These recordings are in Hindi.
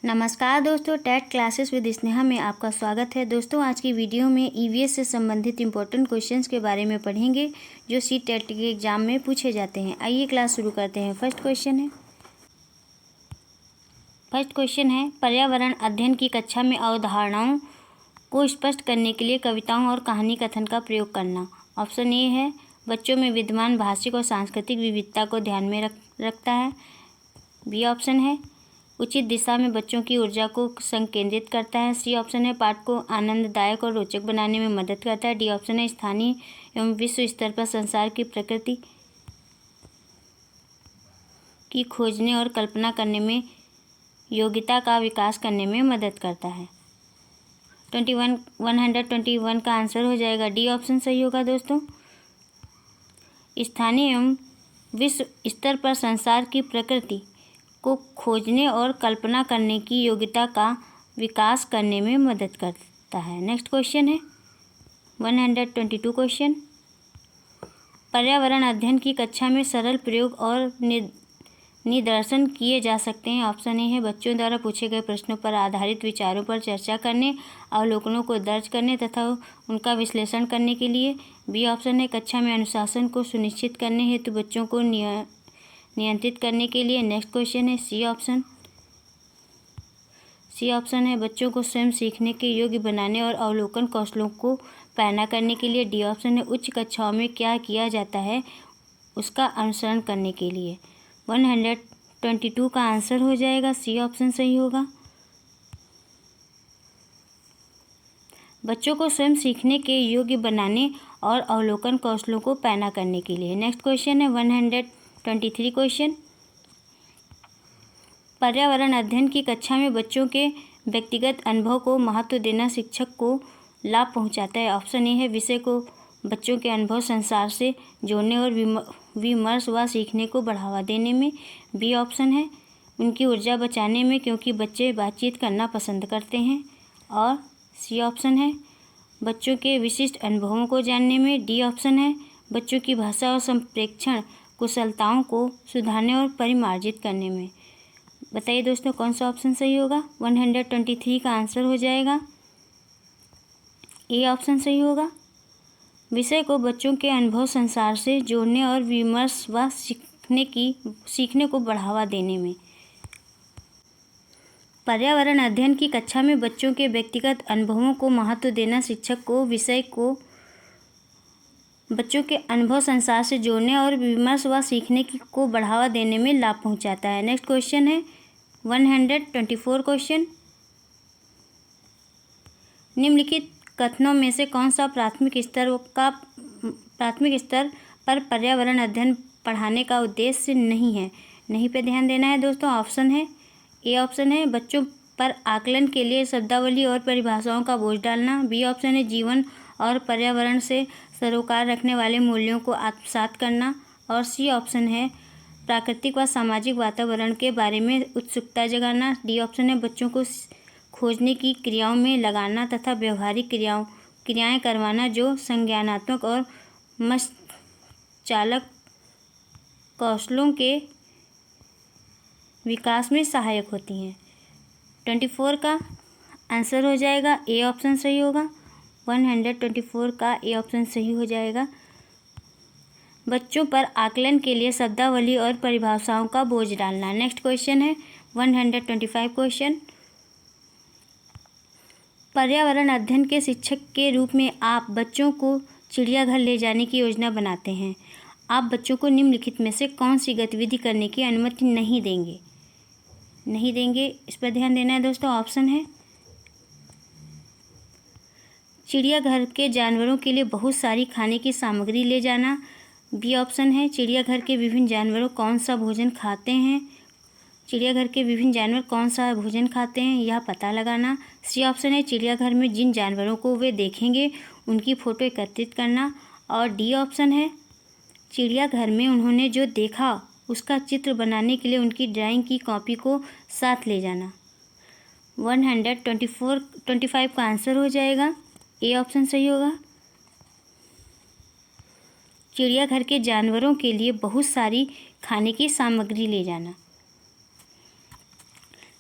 नमस्कार दोस्तों, टेट क्लासेस विद स्नेहा में आपका स्वागत है। दोस्तों, आज की वीडियो में ईवीएस से संबंधित इंपॉर्टेंट क्वेश्चंस के बारे में पढ़ेंगे जो सी टेट के एग्जाम में पूछे जाते हैं। आइए क्लास शुरू करते हैं। फर्स्ट क्वेश्चन है पर्यावरण अध्ययन की कक्षा में अवधारणाओं को स्पष्ट करने के लिए कविताओं और कहानी कथन का प्रयोग करना। ऑप्शन ए है बच्चों में विद्यमान भाषिक और सांस्कृतिक विविधता को ध्यान में रखता है। बी ऑप्शन है उचित दिशा में बच्चों की ऊर्जा को संकेंद्रित करता है। सी ऑप्शन है पाठ को आनंददायक और रोचक बनाने में मदद करता है। डी ऑप्शन है स्थानीय एवं विश्व स्तर पर संसार की प्रकृति की खोजने और कल्पना करने में योग्यता का विकास करने में मदद करता है। 121 का आंसर हो जाएगा डी ऑप्शन सही होगा। दोस्तों, स्थानीय एवं विश्व स्तर पर संसार की प्रकृति को खोजने और कल्पना करने की योग्यता का विकास करने में मदद करता है। नेक्स्ट क्वेश्चन है 122 क्वेश्चन। पर्यावरण अध्ययन की कक्षा में सरल प्रयोग और निदर्शन किए जा सकते हैं। ऑप्शन ए है बच्चों द्वारा पूछे गए प्रश्नों पर आधारित विचारों पर चर्चा करने, अवलोकनों को दर्ज करने तथा उनका विश्लेषण करने के लिए। बी ऑप्शन है कक्षा में अनुशासन को सुनिश्चित करने हेतु बच्चों को नियंत्रित करने के लिए। नेक्स्ट क्वेश्चन है सी ऑप्शन है बच्चों को स्वयं सीखने के योग्य बनाने और अवलोकन कौशलों को पैना करने के लिए। डी ऑप्शन है उच्च कक्षाओं में क्या किया जाता है उसका अनुसरण करने के लिए। 122 का आंसर हो जाएगा सी ऑप्शन सही होगा। बच्चों को स्वयं सीखने के योग्य बनाने और अवलोकन कौशलों को पैना करने के लिए। नेक्स्ट क्वेश्चन है 123 क्वेश्चन। पर्यावरण अध्ययन की कक्षा में बच्चों के व्यक्तिगत अनुभव को महत्व देना शिक्षक को लाभ पहुंचाता है। ऑप्शन ए है विषय को बच्चों के अनुभव संसार से जोड़ने और विमर्श व सीखने को बढ़ावा देने में। बी ऑप्शन है उनकी ऊर्जा बचाने में क्योंकि बच्चे बातचीत करना पसंद करते हैं। और सी ऑप्शन है बच्चों के विशिष्ट अनुभवों को जानने में। डी ऑप्शन है बच्चों की भाषा और संप्रेक्षण कुशलताओं को सुधारने और परिमार्जित करने में। बताइए दोस्तों कौन सा ऑप्शन सही होगा। 123 का आंसर हो जाएगा ए ऑप्शन सही होगा। विषय को बच्चों के अनुभव संसार से जोड़ने और विमर्श व सीखने को बढ़ावा देने में। पर्यावरण अध्ययन की कक्षा में बच्चों के व्यक्तिगत अनुभवों को महत्व देना शिक्षक को विषय को बच्चों के अनुभव संसार से जोड़ने और विमर्श व सीखने को बढ़ावा देने में लाभ पहुंचाता है। नेक्स्ट क्वेश्चन है 124 क्वेश्चन। निम्नलिखित कथनों में से कौन सा प्राथमिक स्तर पर पर्यावरण अध्ययन पढ़ाने का उद्देश्य नहीं है। नहीं पे ध्यान देना है दोस्तों। ऑप्शन है ए ऑप्शन है बच्चों पर आकलन के लिए शब्दावली और परिभाषाओं का बोझ डालना। बी ऑप्शन है जीवन और पर्यावरण से सरोकार रखने वाले मूल्यों को आत्मसात करना। और सी ऑप्शन है प्राकृतिक व सामाजिक वातावरण के बारे में उत्सुकता जगाना। डी ऑप्शन है बच्चों को खोजने की क्रियाओं में लगाना तथा व्यवहारिक क्रियाएं करवाना जो संज्ञानात्मक और मस्तिष्क कौशलों के विकास में सहायक होती हैं। 24 का आंसर हो जाएगा ए ऑप्शन सही होगा। 124 का ए ऑप्शन सही हो जाएगा। बच्चों पर आकलन के लिए शब्दावली और परिभाषाओं का बोझ डालना। नेक्स्ट क्वेश्चन है 125 क्वेश्चन। पर्यावरण अध्ययन के शिक्षक के रूप में आप बच्चों को चिड़ियाघर ले जाने की योजना बनाते हैं। आप बच्चों को निम्नलिखित में से कौन सी गतिविधि करने की अनुमति नहीं देंगे, इस पर ध्यान देना है दोस्तों। ऑप्शन है चिड़ियाघर के जानवरों के लिए बहुत सारी खाने की सामग्री ले जाना। बी ऑप्शन है चिड़ियाघर के विभिन्न जानवर कौन सा भोजन खाते हैं यह पता लगाना। सी ऑप्शन है चिड़ियाघर में जिन जानवरों को वे देखेंगे उनकी फ़ोटो एकत्रित करना। और डी ऑप्शन है चिड़ियाघर में उन्होंने जो देखा उसका चित्र बनाने के लिए उनकी ड्राइंग की कॉपी को साथ ले जाना। 125 का आंसर हो जाएगा ए ऑप्शन सही होगा। चिड़ियाघर के जानवरों के लिए बहुत सारी खाने की सामग्री ले जाना।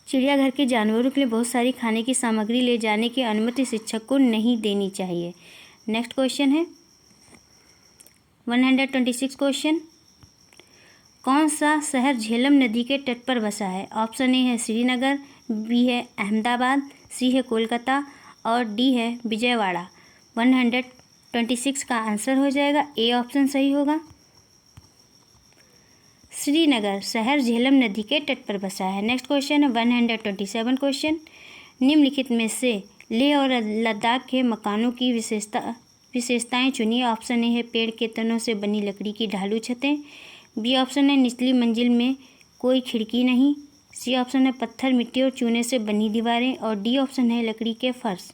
चिड़ियाघर के जानवरों के लिए बहुत सारी खाने की सामग्री ले जाने की अनुमति शिक्षक को नहीं देनी चाहिए। नेक्स्ट क्वेश्चन है 126 क्वेश्चन। कौन सा शहर झेलम नदी के तट पर बसा है? ऑप्शन ए है श्रीनगर, बी है अहमदाबाद, सी है कोलकाता और डी है विजयवाड़ा। 126 का आंसर हो जाएगा ए ऑप्शन सही होगा। श्रीनगर शहर झेलम नदी के तट पर बसा है। नेक्स्ट क्वेश्चन है 127 क्वेश्चन। निम्नलिखित में से लेह और लद्दाख के मकानों की विशेषताएं चुनिए। ऑप्शन ए है पेड़ के तनों से बनी लकड़ी की ढालू छतें, बी ऑप्शन है निचली मंजिल में कोई खिड़की नहीं, सी ऑप्शन है पत्थर मिट्टी और चूने से बनी दीवारें और डी ऑप्शन है लकड़ी के फर्श।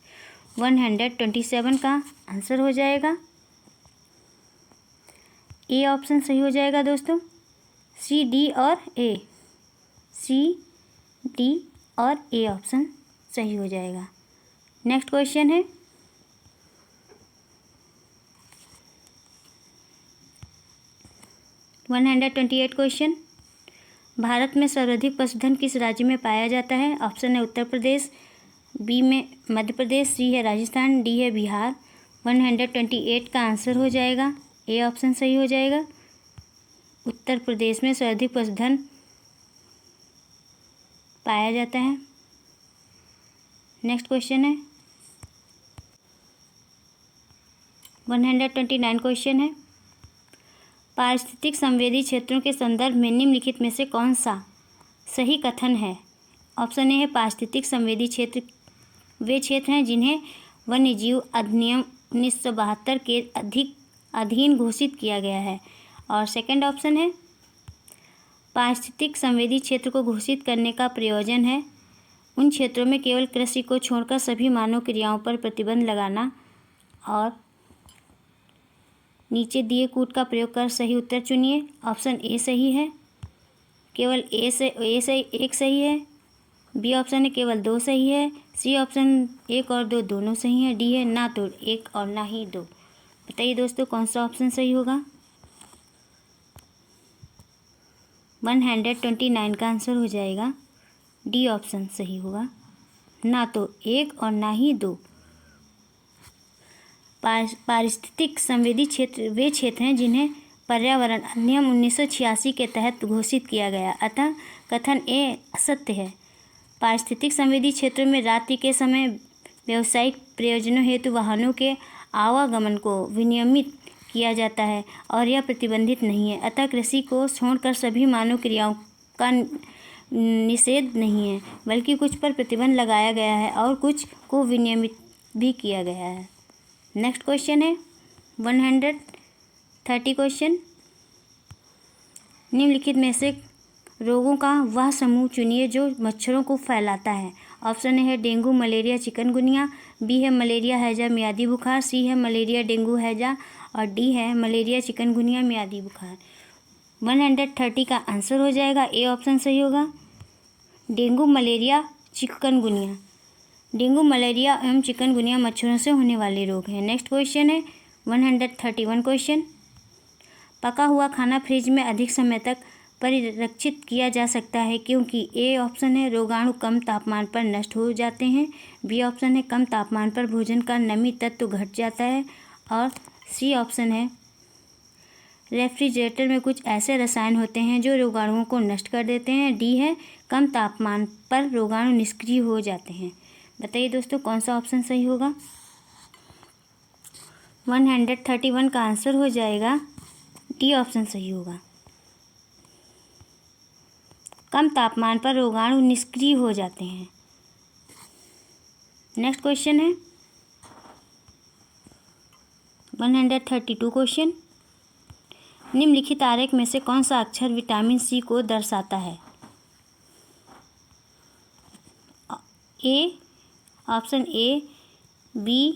127 का आंसर हो जाएगा ए ऑप्शन सही हो जाएगा दोस्तों। सी डी और ए, सी डी और ए ऑप्शन सही हो जाएगा। नेक्स्ट क्वेश्चन है 128 क्वेश्चन। भारत में सर्वाधिक पशुधन किस राज्य में पाया जाता है? ऑप्शन है उत्तर प्रदेश, बी में मध्य प्रदेश, सी है राजस्थान, डी है बिहार। 128 का आंसर हो जाएगा ए ऑप्शन सही हो जाएगा। उत्तर प्रदेश में सर्वाधिक पशुधन पाया जाता है। नेक्स्ट क्वेश्चन है 129 क्वेश्चन है। पारिस्थितिक संवेदी क्षेत्रों के संदर्भ में निम्नलिखित में से कौन सा सही कथन है? ऑप्शन ए है पारिस्थितिक संवेदी क्षेत्र वे क्षेत्र हैं जिन्हें वन्यजीव अधिनियम 1972 के अधीन घोषित किया गया है। और सेकंड ऑप्शन है पारिस्थितिक संवेदी क्षेत्र को घोषित करने का प्रयोजन है उन क्षेत्रों में केवल कृषि को छोड़कर सभी मानव क्रियाओं पर प्रतिबंध लगाना। और नीचे दिए कूट का प्रयोग कर सही उत्तर चुनिए। ऑप्शन ए सही है, केवल ए सही एक सही है, बी ऑप्शन है केवल 2 सही है, सी ऑप्शन 1 और 2 दोनों सही है, डी है ना तो 1 और ना ही 2। बताइए दोस्तों कौन सा ऑप्शन सही होगा? 129 का आंसर हो जाएगा डी ऑप्शन सही होगा, ना तो 1 और ना ही 2। पारिस्थितिक संवेदी क्षेत्र वे क्षेत्र हैं जिन्हें पर्यावरण अधिनियम 1986 के तहत घोषित किया गया, अतः कथन ए असत्य है। पारिस्थितिक संवेदी क्षेत्रों में रात्रि के समय व्यावसायिक प्रयोजनों हेतु वाहनों के आवागमन को विनियमित किया जाता है और यह प्रतिबंधित नहीं है, अतः कृषि को छोड़कर सभी मानव क्रियाओं का निषेध नहीं है, बल्कि कुछ पर प्रतिबंध लगाया गया है और कुछ को विनियमित भी किया गया है। नेक्स्ट क्वेश्चन है 130 क्वेश्चन। निम्नलिखित में से रोगों का वह समूह चुनिए जो मच्छरों को फैलाता है। ऑप्शन ए है डेंगू, मलेरिया, चिकनगुनिया, बी है मलेरिया, हैजा, मियादी बुखार, सी है मलेरिया, डेंगू, हैजा और डी है मलेरिया, चिकनगुनिया, मियादी बुखार। 130 का आंसर हो जाएगा ए ऑप्शन सही होगा। Dengue, malaria, chikungunya. Dengue, malaria एवं चिकनगुनिया मच्छरों से होने वाले रोग हैं। नेक्स्ट क्वेश्चन है 131 क्वेश्चन। पका हुआ खाना फ्रिज में अधिक समय तक परिरक्षित किया जा सकता है क्योंकि ए ऑप्शन है रोगाणु कम तापमान पर नष्ट हो जाते हैं, बी ऑप्शन है कम तापमान पर भोजन का नमी तत्व घट जाता है और सी ऑप्शन है रेफ्रिजरेटर में कुछ ऐसे रसायन होते हैं जो रोगाणुओं को नष्ट कर देते हैं, डी है कम तापमान पर रोगाणु निष्क्रिय हो जाते हैं। बताइए दोस्तों कौन सा ऑप्शन सही होगा? 131 का आंसर हो जाएगा डी ऑप्शन सही होगा। कम तापमान पर रोगाणु निष्क्रिय हो जाते हैं। नेक्स्ट क्वेश्चन है 132 क्वेश्चन। निम्नलिखित आरेख में से कौन सा अक्षर विटामिन सी को दर्शाता है? ए ऑप्शन ए, बी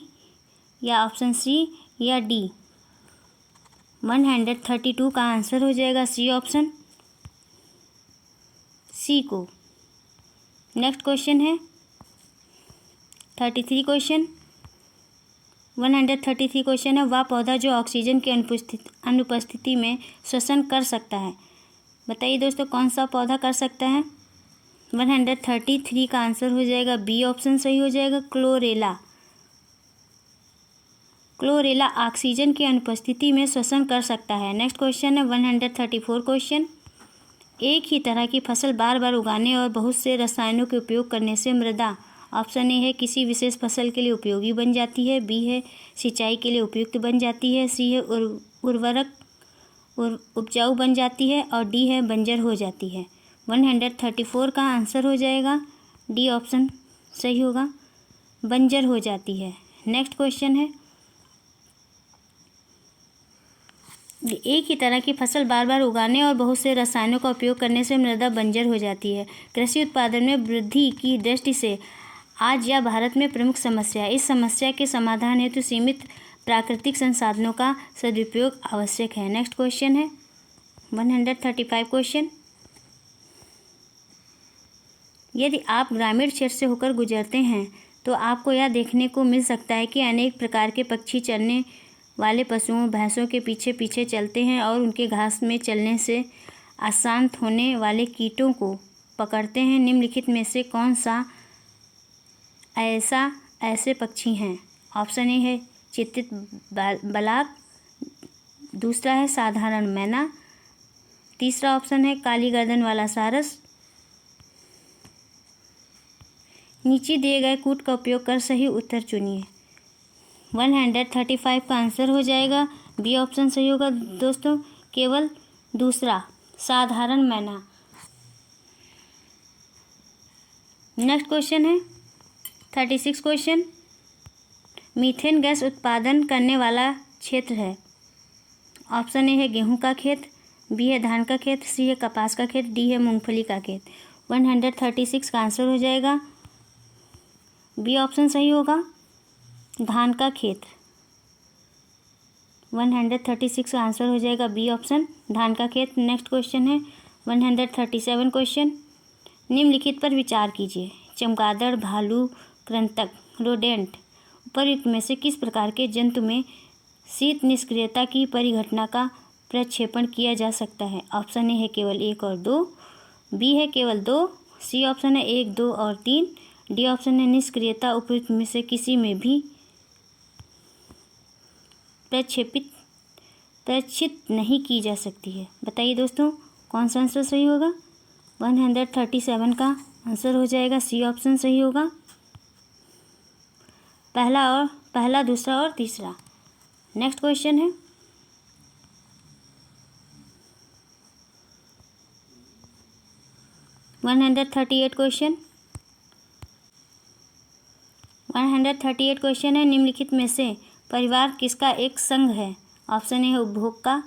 या ऑप्शन सी या डी। 132 का आंसर हो जाएगा सी ऑप्शन, सी को। नेक्स्ट क्वेश्चन है 33 क्वेश्चन। 133 क्वेश्चन है वह पौधा जो ऑक्सीजन की अनुपस्थिति में श्वसन कर सकता है। बताइए दोस्तों कौन सा पौधा कर सकता है? 133 का आंसर हो जाएगा बी ऑप्शन सही हो जाएगा, क्लोरेला। क्लोरेला ऑक्सीजन की अनुपस्थिति में श्वसन कर सकता है। नेक्स्ट क्वेश्चन है 134 क्वेश्चन। एक ही तरह की फसल बार बार उगाने और बहुत से रसायनों के उपयोग करने से मृदा, ऑप्शन ए है किसी विशेष फसल के लिए उपयोगी बन जाती है, बी है सिंचाई के लिए उपयुक्त बन जाती है, सी है उर्वरक उपजाऊ बन जाती है और डी है बंजर हो जाती है। 134 का आंसर हो जाएगा डी ऑप्शन सही होगा, बंजर हो जाती है। नेक्स्ट क्वेश्चन है एक ही तरह की फसल बार बार उगाने और बहुत से रसायनों का उपयोग करने से मृदा बंजर हो जाती है। कृषि उत्पादन में वृद्धि की दृष्टि से आज यह भारत में प्रमुख समस्या है। इस समस्या के समाधान हेतु सीमित प्राकृतिक संसाधनों का सदुपयोग आवश्यक है। नेक्स्ट क्वेश्चन है 135 क्वेश्चन। यदि आप ग्रामीण क्षेत्र से होकर गुजरते हैं तो आपको यह देखने को मिल सकता है कि अनेक प्रकार के पक्षी चरने वाले पशुओं भैंसों के पीछे पीछे चलते हैं और उनके घास में चलने से अशांत होने वाले कीटों को पकड़ते हैं। निम्नलिखित में से कौन सा ऐसे पक्षी हैं? ऑप्शन ए है चित्तित बलाक, दूसरा है साधारण मैना, तीसरा ऑप्शन है काली गर्दन वाला सारस। नीचे दिए गए कूट का उपयोग कर सही उत्तर चुनिए। 135 का आंसर हो जाएगा बी ऑप्शन सही होगा दोस्तों, केवल दूसरा साधारण मैना। नेक्स्ट क्वेश्चन है 36 क्वेश्चन। मीथेन गैस उत्पादन करने वाला क्षेत्र है। ऑप्शन ए है गेहूं का खेत, बी है धान का खेत, सी है कपास का खेत, डी है मूंगफली का खेत। 136 का आंसर हो जाएगा बी ऑप्शन सही होगा, धान का खेत। 136 का आंसर हो जाएगा बी ऑप्शन, धान का खेत। नेक्स्ट क्वेश्चन है 137 क्वेश्चन। निम्नलिखित पर विचार कीजिए। चमगादड़, भालू, कृंतक, रोडेंट उपर्युक्त में से किस प्रकार के जंतु में शीत निष्क्रियता की परिघटना का प्रक्षेपण किया जा सकता है? ऑप्शन ए है केवल 1 और 2, बी है केवल 2, सी ऑप्शन है 1, 2 और 3, डी ऑप्शन है निष्क्रियता उपर्युक्त में से किसी में भी प्रक्षेपित नहीं की जा सकती है। बताइए दोस्तों कौन सा आंसर सही होगा? 137 का आंसर हो जाएगा सी ऑप्शन सही होगा, पहला, दूसरा और तीसरा। नेक्स्ट क्वेश्चन है 138 क्वेश्चन। 138 क्वेश्चन है निम्नलिखित में से परिवार किसका एक संघ है? ऑप्शन ए है उपभोग का,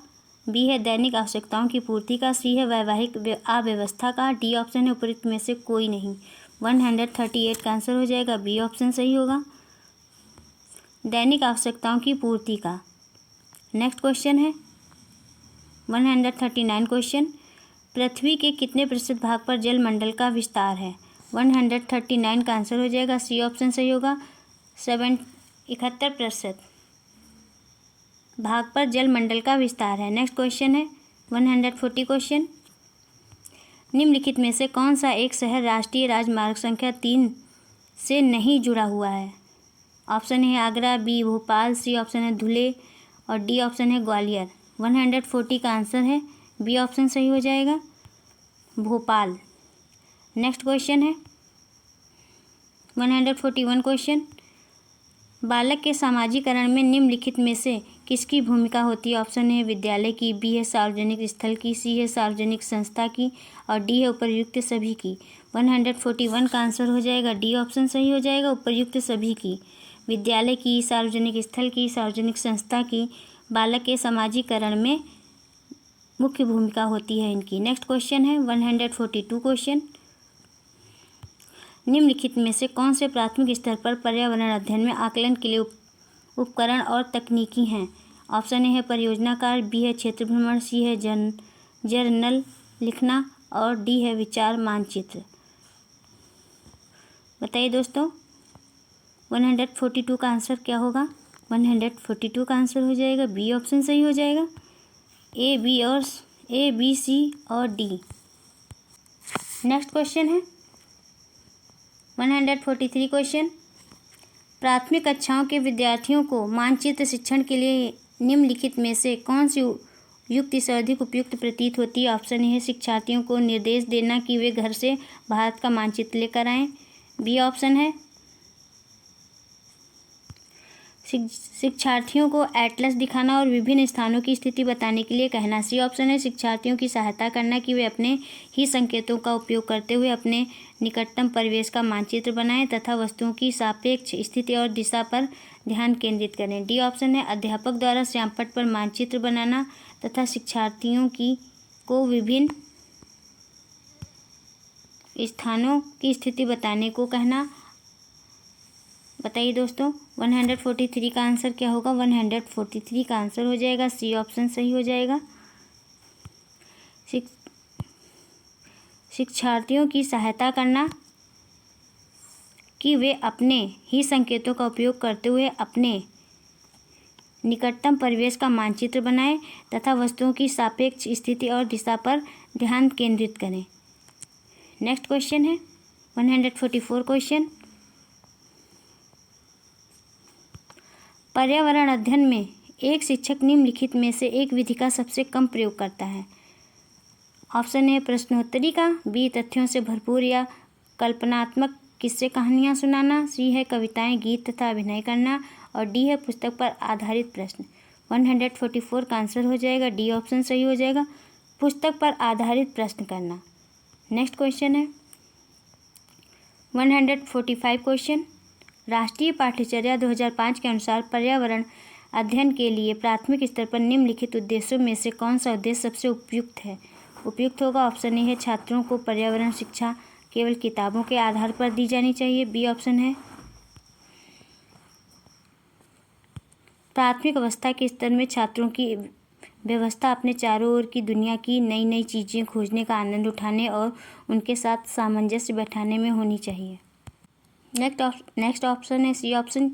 बी है दैनिक आवश्यकताओं की पूर्ति का, सी है वैवाहिक अव्यवस्था का, डी ऑप्शन है उपरोक्त में से कोई नहीं। 138 का आंसर हो जाएगा बी ऑप्शन सही होगा, दैनिक आवश्यकताओं की पूर्ति का। नेक्स्ट क्वेश्चन है 139 क्वेश्चन। पृथ्वी के कितने प्रतिशत भाग पर जलमंडल का विस्तार है? 139 का आंसर हो जाएगा सी ऑप्शन सही होगा, 71% भाग पर जलमंडल का विस्तार है। नेक्स्ट क्वेश्चन है 140 क्वेश्चन। निम्नलिखित में से कौन सा एक शहर राष्ट्रीय राजमार्ग संख्या 3 से नहीं जुड़ा हुआ है? ऑप्शन है Agra, B Bhopal, C option है धुले और डी ऑप्शन है ग्वालियर। 140 का आंसर है बी ऑप्शन सही हो जाएगा, भोपाल। नेक्स्ट क्वेश्चन है 141 क्वेश्चन। बालक के सामाजिकरण में निम्नलिखित में से किसकी भूमिका होती है? ऑप्शन है विद्यालय की, बी है सार्वजनिक स्थल की, सी है सार्वजनिक संस्था की और डी है उपर्युक्त सभी की। 141 का आंसर हो जाएगा डी ऑप्शन सही हो जाएगा, उपर्युक्त सभी की। विद्यालय की, सार्वजनिक स्थल की, सार्वजनिक संस्था की बालक के सामाजिकरण में मुख्य भूमिका होती है इनकी। नेक्स्ट क्वेश्चन है 142 क्वेश्चन। निम्नलिखित में से कौन से प्राथमिक स्तर पर पर्यावरण अध्ययन में आकलन के लिए उपकरण और तकनीकी हैं? ऑप्शन ए है परियोजना कार्य, बी है क्षेत्र भ्रमण, सी है जर्नल लिखना और डी है विचार मानचित्र। बताइए दोस्तों 142 का आंसर क्या होगा? 142 का आंसर हो जाएगा बी ऑप्शन सही हो जाएगा, ए बी सी और डी। नेक्स्ट क्वेश्चन है 143 क्वेश्चन, प्राथमिक कक्षाओं के विद्यार्थियों को मानचित्र शिक्षण के लिए निम्नलिखित में से कौन सी युक्ति सर्वाधिक उपयुक्त प्रतीत होती है? ऑप्शन ए है शिक्षार्थियों को निर्देश देना कि वे घर से भारत का मानचित्र लेकर आएं। बी ऑप्शन है शिक्षार्थियों को एटलस दिखाना और विभिन्न स्थानों की स्थिति बताने के लिए कहना। सी ऑप्शन है शिक्षार्थियों की सहायता करना कि वे अपने ही संकेतों का उपयोग करते हुए अपने निकटतम परिवेश का मानचित्र बनाएं तथा वस्तुओं की सापेक्ष स्थिति और दिशा पर ध्यान केंद्रित करें। डी ऑप्शन है अध्यापक द्वारा श्यामपट्ट पर मानचित्र बनाना तथा शिक्षार्थियों को विभिन्न स्थानों की स्थिति बताने को कहना। बताइए दोस्तों 143 का आंसर क्या होगा? 143 का आंसर हो जाएगा सी ऑप्शन सही हो जाएगा। शिक्षार्थियों की सहायता करना कि वे अपने ही संकेतों का उपयोग करते हुए अपने निकटतम परिवेश का मानचित्र बनाएं तथा वस्तुओं की सापेक्ष स्थिति और दिशा पर ध्यान केंद्रित करें। नेक्स्ट क्वेश्चन है 144 क्वेश्चन, पर्यावरण अध्ययन में एक शिक्षक निम्नलिखित में से एक विधि का सबसे कम प्रयोग करता है। ऑप्शन ए प्रश्नोत्तरी का, बी तथ्यों से भरपूर या कल्पनात्मक किस्से कहानियाँ सुनाना, सी है कविताएं गीत तथा अभिनय करना और डी है पुस्तक पर आधारित प्रश्न। 144 का आंसर हो जाएगा डी ऑप्शन सही हो जाएगा, पुस्तक पर आधारित प्रश्न करना। नेक्स्ट क्वेश्चन है 145 क्वेश्चन, राष्ट्रीय पाठ्यचर्या 2005 के अनुसार पर्यावरण अध्ययन के लिए प्राथमिक स्तर पर निम्नलिखित उद्देश्यों में से कौन सा उद्देश्य सबसे उपयुक्त है? उपयुक्त होगा ऑप्शन ए है छात्रों को पर्यावरण शिक्षा केवल किताबों के आधार पर दी जानी चाहिए। बी ऑप्शन है प्राथमिक अवस्था के स्तर में छात्रों की व्यवस्था अपने चारों ओर की दुनिया की नई नई चीज़ें खोजने का आनंद उठाने और उनके साथ सामंजस्य बैठाने में होनी चाहिए। नेक्स्ट ऑप्शन है सी ऑप्शन,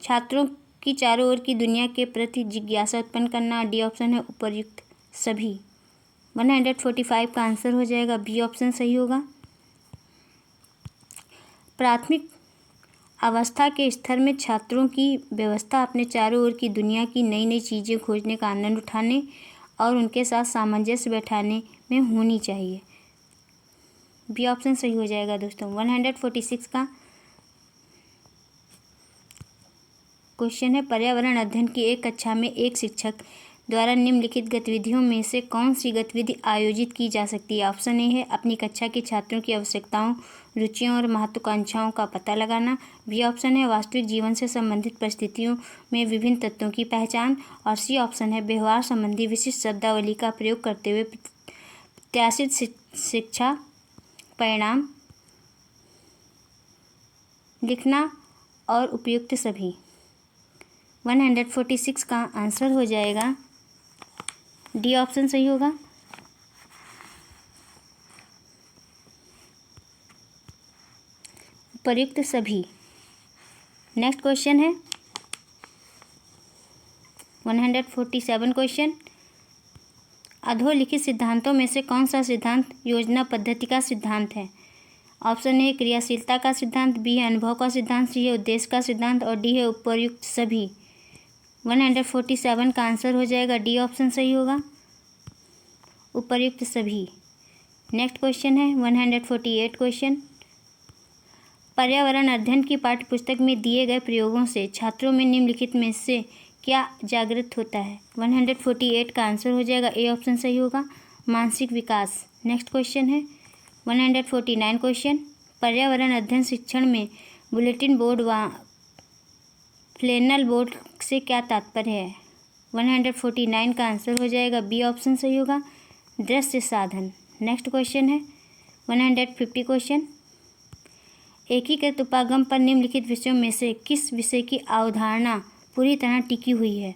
छात्रों की चारों ओर की दुनिया के प्रति जिज्ञासा उत्पन्न करना। डी ऑप्शन है उपर्युक्त सभी। 145 का आंसर हो जाएगा बी ऑप्शन सही होगा। प्राथमिक अवस्था के स्तर में छात्रों की व्यवस्था अपने चारों ओर की दुनिया की नई नई चीज़ें खोजने का आनंद उठाने और उनके साथ सामंजस्य बैठाने में होनी चाहिए। बी ऑप्शन सही हो जाएगा दोस्तों। 146 का क्वेश्चन है पर्यावरण अध्ययन की एक कक्षा में एक शिक्षक द्वारा निम्नलिखित गतिविधियों में से कौन सी गतिविधि आयोजित की जा सकती है? ऑप्शन ए है अपनी कक्षा के छात्रों की आवश्यकताओं, रुचियों और महत्वाकांक्षाओं का पता लगाना। बी ऑप्शन है वास्तविक जीवन से संबंधित परिस्थितियों में विभिन्न तत्वों की पहचान और सी ऑप्शन है व्यवहार संबंधी विशिष्ट शब्दावली का प्रयोग करते हुए प्रत्याशित शिक्षा परिणाम लिखना और उपयुक्त सभी। 146 का आंसर हो जाएगा डी ऑप्शन सही होगा। उपयुक्त सभी। नेक्स्ट क्वेश्चन है 147 क्वेश्चन, अधोलिखित सिद्धांतों में से कौन सा सिद्धांत योजना पद्धति का सिद्धांत है? ऑप्शन ए क्रियाशीलता का सिद्धांत, बी है अनुभव का सिद्धांत, सी है उद्देश्य का सिद्धांत और डी है उपर्युक्त सभी। 147 का आंसर हो जाएगा डी ऑप्शन सही होगा, उपर्युक्त सभी। नेक्स्ट क्वेश्चन है 148 क्वेश्चन, पर्यावरण अध्ययन की पाठ्यपुस्तक में दिए गए प्रयोगों से छात्रों में निम्नलिखित में से क्या जागृत होता है? 148 का आंसर हो जाएगा ए ऑप्शन सही होगा, मानसिक विकास। नेक्स्ट क्वेश्चन है 149 क्वेश्चन, पर्यावरण अध्ययन शिक्षण में बुलेटिन बोर्ड व फ्लैनल बोर्ड से क्या तात्पर्य है? 149 का आंसर हो जाएगा बी ऑप्शन सही होगा, दृश्य साधन। नेक्स्ट क्वेश्चन है 150 क्वेश्चन, एकीकृत उपागम पर निम्नलिखित विषयों में से किस विषय की अवधारणा पूरी तरह टिकी हुई है?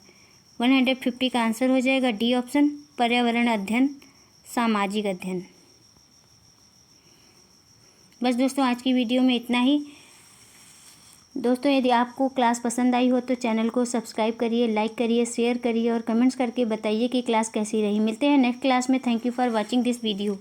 150 का आंसर हो जाएगा डी ऑप्शन, पर्यावरण अध्ययन सामाजिक अध्ययन। बस दोस्तों आज की वीडियो में इतना ही। दोस्तों यदि आपको क्लास पसंद आई हो तो चैनल को सब्सक्राइब करिए, लाइक करिए, शेयर करिए और कमेंट्स करके बताइए कि क्लास कैसी रही। मिलते हैं नेक्स्ट क्लास में। Thank you for watching this video.